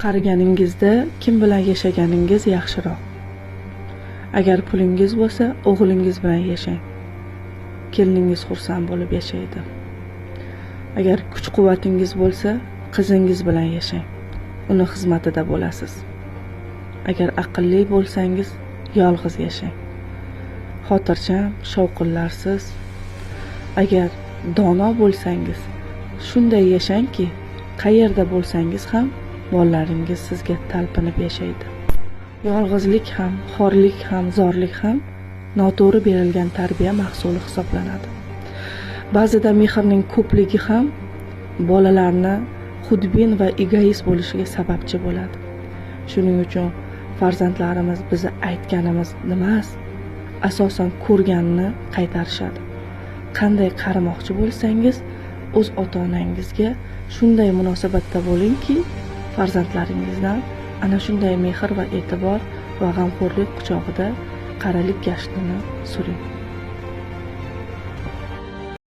Qariganingizda kim bilan yashaganingiz yaxshiroq? Agar pulingiz bo'lsa, o'g'lingiz bilan yashang. Keliningiz xursand bo'lib yashaydi. Agar kuch-quvvatingiz bo'lsa, qizingiz bilan yashang. Uni xizmatida bo'lasiz. Agar aqlli bo'lsangiz, yolg'iz yashang. Xotirjam, shovqinlarsiz. Agar dono bo'lsangiz, shunday yashangki, qayerda bo'lsangiz ham bolalaringiz sizga talpinib yashaydi. Yolg'izlik ham, xorlik ham, zorlik ham noto'g'ri berilgan tarbiya mahsuli hisoblanadi. Ba'zida mehrning ko'pligi ham bolalarni xudbin va egoist bo'lishiga sababchi bo'ladi. Shuning uchun farzandlarimiz bizni aytganimizni emas, asosan ko'rganini qaytarishadi. Qanday qaramoqchi bo'lsangiz, o'z ota-onangizga shunday munosabatda bo'lingki, farzandlaringizdan ana shunday mehr va e'tibor va g'amxo'rlik quchog'ida qaralik gashtini suring.